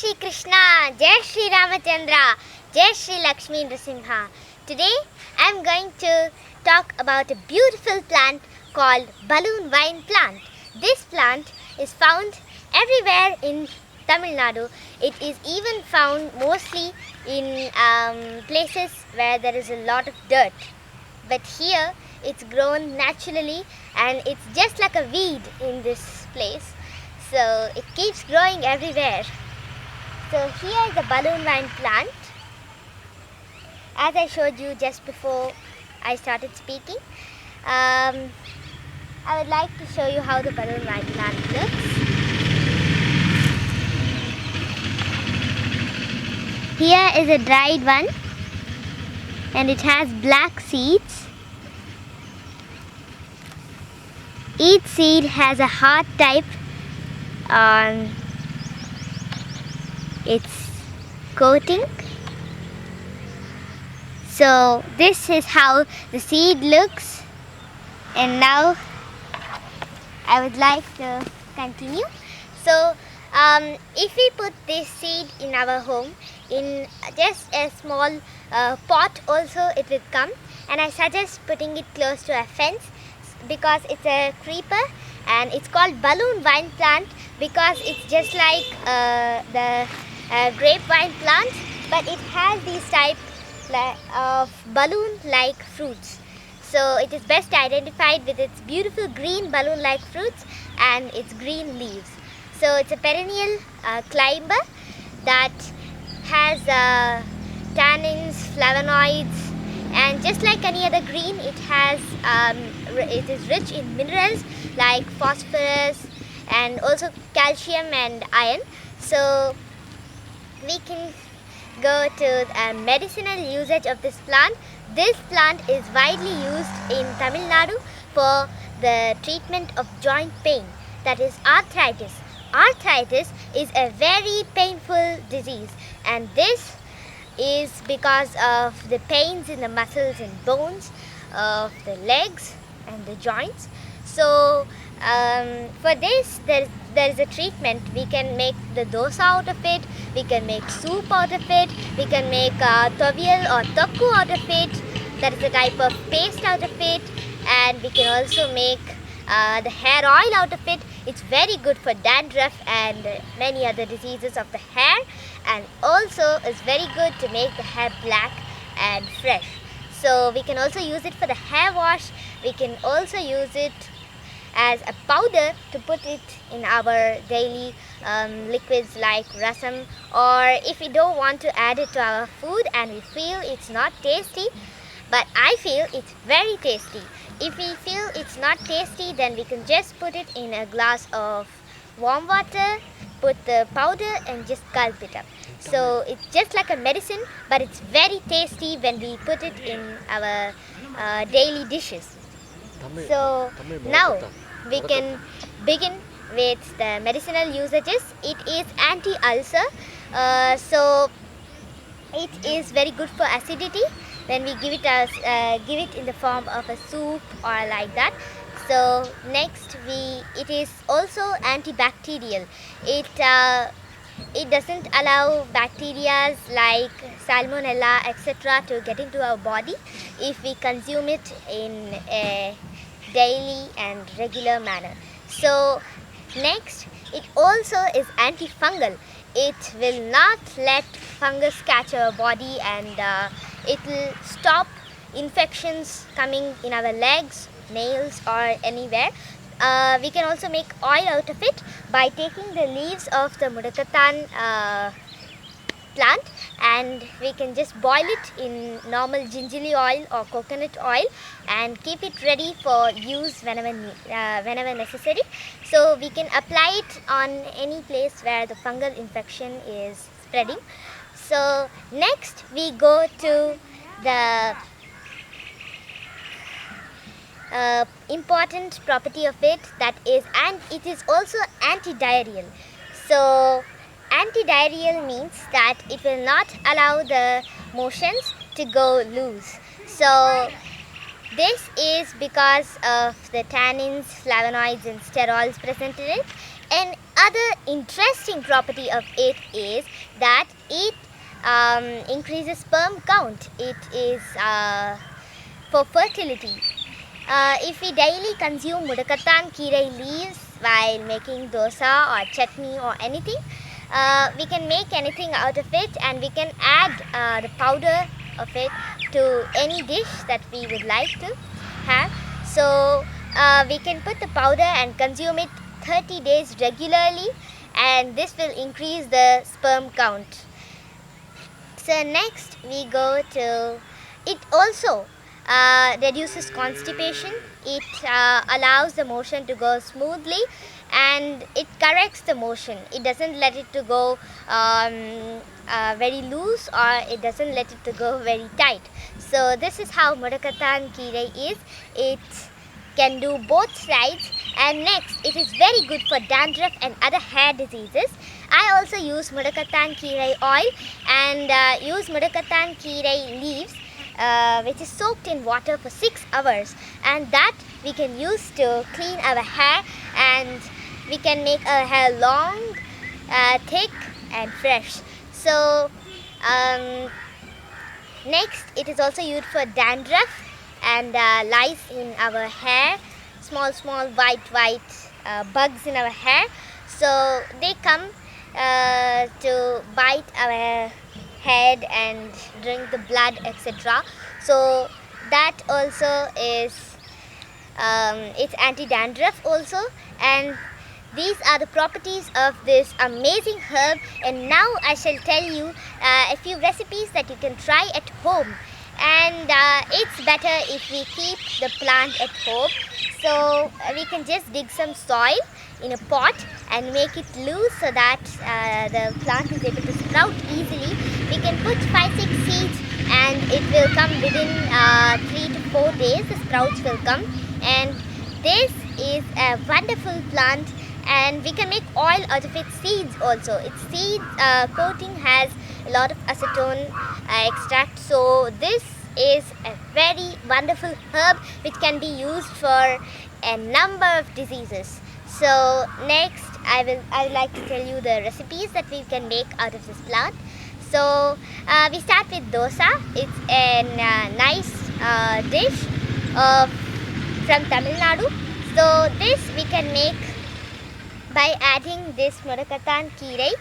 Shri Krishna, Jai Shri Ramachandra, Jai Shri Lakshmi Nrasimha. Today I am going to talk about a beautiful plant called balloon vine plant. This plant is found everywhere in Tamil Nadu. It is even found mostly in places where there is a lot of dirt. But here it's grown naturally and it's just like a weed in this place. So it keeps growing everywhere. So here is the balloon vine plant. As I showed you just before I started speaking, I would like to show you how the balloon vine plant looks. Here is a dried one and it has black seeds. Each seed has a heart type on its coating. So this is how the seed looks, and now I would like to continue. So if we put this seed in our home in just a small pot also, it will come, and I suggest putting it close to a fence because it's a creeper and it's called balloon vine plant because it's just like the grapevine plant, but it has these type of balloon-like fruits. So it is best identified with its beautiful green balloon-like fruits and its green leaves. So it's a perennial climber that has tannins, flavonoids, and just like any other green, it is rich in minerals like phosphorus and also calcium and iron. So we can go to a medicinal usage of this plant. This plant is widely used in Tamil Nadu for the treatment of joint pain, that is arthritis. Arthritis is a very painful disease, and this is because of the pains in the muscles and bones of the legs and the joints. So for this there is a treatment. We can make the dosa out of it, we can make soup out of it, we can make tovial or tokku out of it, that is a type of paste out of it, and we can also make the hair oil out of it. It's very good for dandruff and many other diseases of the hair, and also is very good to make the hair black and fresh. So we can also use it for the hair wash. We can also use it as a powder to put it in our daily liquids like rasam, or if we don't want to add it to our food and we feel it's not tasty, but I feel it's very tasty. If we feel it's not tasty, then we can just put it in a glass of warm water, put the powder and just gulp it up. So it's just like a medicine, but it's very tasty when we put it in our daily dishes. So now we can begin with the medicinal usages. It is anti-ulcer. So it is very good for acidity when we give it in the form of a soup or like that. So next it is also antibacterial. It doesn't allow bacteria like salmonella etc. to get into our body if we consume it in a daily and regular manner. So next, it also is antifungal. It will not let fungus catch our body, and it will stop infections coming in our legs, nails or anywhere. We can also make oil out of it by taking the leaves of the Mudakattaan plant, and we can just boil it in normal gingerly oil or coconut oil and keep it ready for use whenever necessary. So we can apply it on any place where the fungal infection is spreading. So next we go to the important property of it, that is, and it is also anti-diarrheal. So anti-diarrheal means that it will not allow the motions to go loose. So this is because of the tannins, flavonoids and sterols present in it, and other interesting property of it is that it increases sperm count. It is for fertility. If we daily consume Mudakattaan keerai leaves while making dosa or chutney or anything, we can make anything out of it, and we can add the powder of it to any dish that we would like to have. So we can put the powder and consume it 30 days regularly, and this will increase the sperm count. So next we go to, it also reduces constipation. It allows the motion to go smoothly, and it corrects the motion. It doesn't let it to go very loose, or it doesn't let it to go very tight. So this is how Mudakattaan keerai is. It can do both sides. And next, it is very good for dandruff and other hair diseases. I also use Mudakattaan keerai oil and use Mudakattaan keerai leaves, which is soaked in water for 6 hours, and that we can use to clean our hair, and we can make our hair long, thick and fresh. So next, it is also used for dandruff and lice in our hair, small white bugs in our hair. So they come to bite our head and drink the blood, etc. So that also is it's anti-dandruff also. And these are the properties of this amazing herb. And now I shall tell you a few recipes that you can try at home. And it's better if we keep the plant at home. So we can just dig some soil in a pot and make it loose so that the plant is able to sprout easily. We can put 5-6 seeds and it will come within 3 to 4 days. The sprouts will come, and this is a wonderful plant, and we can make oil out of its seeds also. Its seeds coating has a lot of acetone extract. So this is a very wonderful herb which can be used for a number of diseases. So next I would like to tell you the recipes that we can make out of this plant. So we start with dosa. It's a nice dish from Tamil Nadu. So this we can make by adding this Mudakattaan keerai.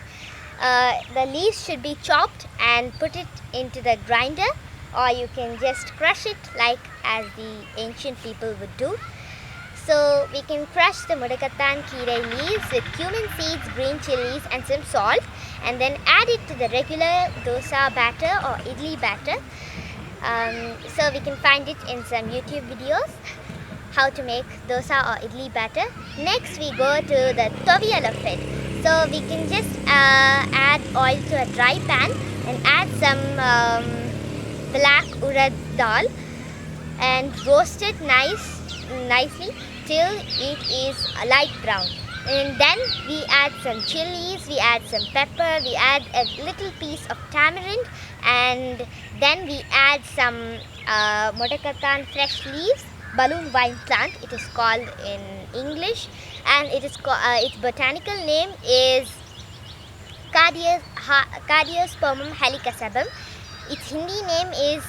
The leaves should be chopped and put it into the grinder, or you can just crush it like as the ancient people would do. So we can crush the Mudakattaan keerai leaves with cumin seeds, green chilies and some salt, and then add it to the regular dosa batter or idli batter. So we can find it in some YouTube videos, how to make dosa or idli batter. Next we go to the toviyal of it. So we can just add oil to a dry pan and add some black urad dal and roast it nicely till it is light brown. And then we add some chilies, we add some pepper, we add a little piece of tamarind, and then we add some Mudakattaan fresh leaves, balloon vine plant it is called in English, and it is its botanical name is Cardiospermum halicacabum. Its Hindi name is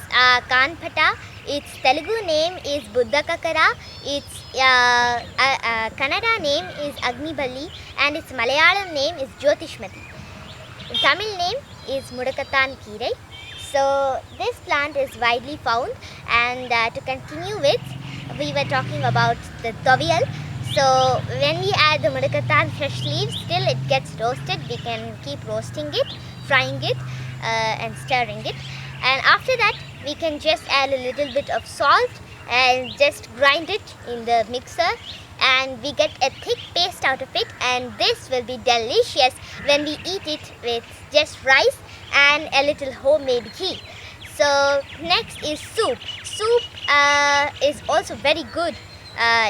Kanpata. Its Telugu name is Buddhakakara. Its Kannada name is Agniballi, and its Malayalam name is Jyotishmati. The Tamil name is Mudakattaan keerai. So this plant is widely found, and to continue with, we were talking about the toviyal. So when we add the Mudakattaan fresh leaves, till it gets roasted, we can keep roasting it, frying it and stirring it. And after that, we can just add a little bit of salt and just grind it in the mixer, and we get a thick paste out of it, and this will be delicious when we eat it with just rice and a little homemade ghee. So next is soup. Soup is also very good.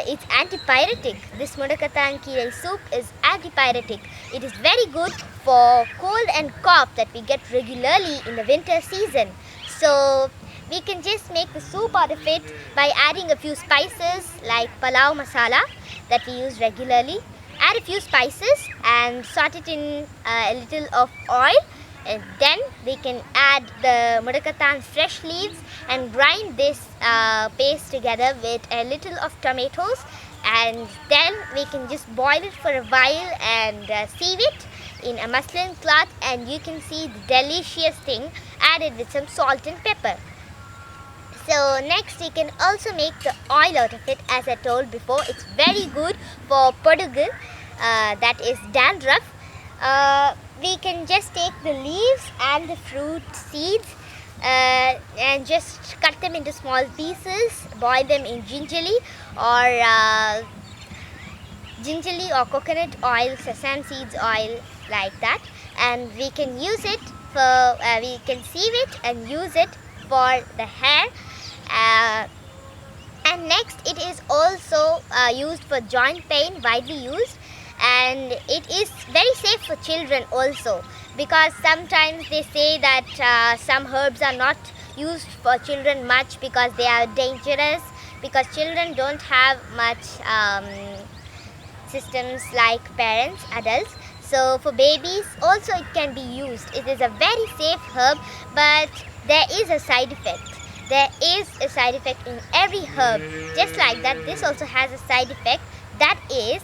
It's antipyretic. This Mudakattaan keerai soup is antipyretic. It is very good for cold and cough that we get regularly in the winter season. So we can just make the soup out of it by adding a few spices like palau masala that we use regularly, add a few spices and salt it in a little of oil, and then we can add the Mudakattaan fresh leaves and grind this paste together with a little of tomatoes, and then we can just boil it for a while and sieve it in a muslin cloth, and you can see the delicious thing added with some salt and pepper. So next we can also make the oil out of it. As I told before, it's very good for podugu, that is dandruff. We can just take the leaves and the fruit seeds and just cut them into small pieces, boil them in gingerly or coconut oil, sesame seeds oil, like that, and we can use it for we can sieve it and use it for the hair. And next, it is also used for joint pain, widely used, and it is very safe for children also, because sometimes they say that some herbs are not used for children much because they are dangerous, because children don't have much systems like parents, adults. So for babies also it can be used. It is a very safe herb, but there is a side effect. There is a side effect in every herb. Just like that, this also has a side effect. That is,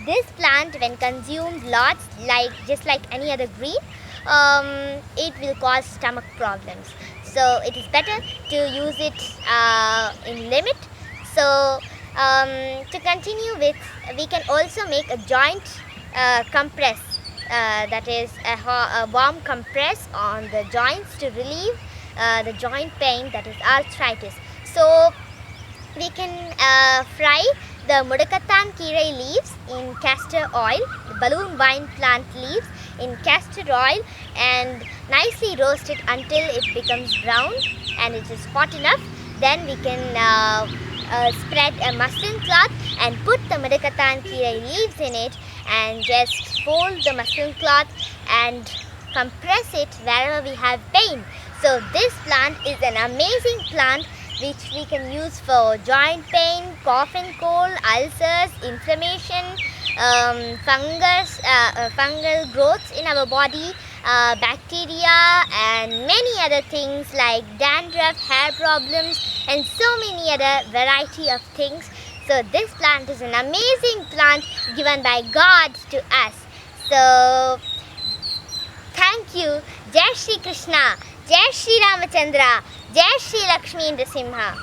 this plant when consumed lots, just like any other green, it will cause stomach problems. So it is better to use it in limit. So to continue with, we can also make a joint compress, that is a warm compress on the joints to relieve the joint pain, that is arthritis. So we can fry the Mudakattaan Kirai leaves in castor oil, the balloon vine plant leaves in castor oil, and nicely roast it until it becomes brown and it is hot enough. Then we can spread a muslin cloth and put the Mudakattaan Kirai leaves in it, and just fold the muslin cloth and compress it wherever we have pain. So this plant is an amazing plant which we can use for joint pain, cough and cold, ulcers, inflammation, fungal growths in our body, bacteria, and many other things like dandruff, hair problems, and so many other variety of things. So this plant is an amazing plant given by God to us. So thank you. Jai Shri Krishna, Jai Shri Ramachandra, Jai Shri Lakshmi Nrasimha.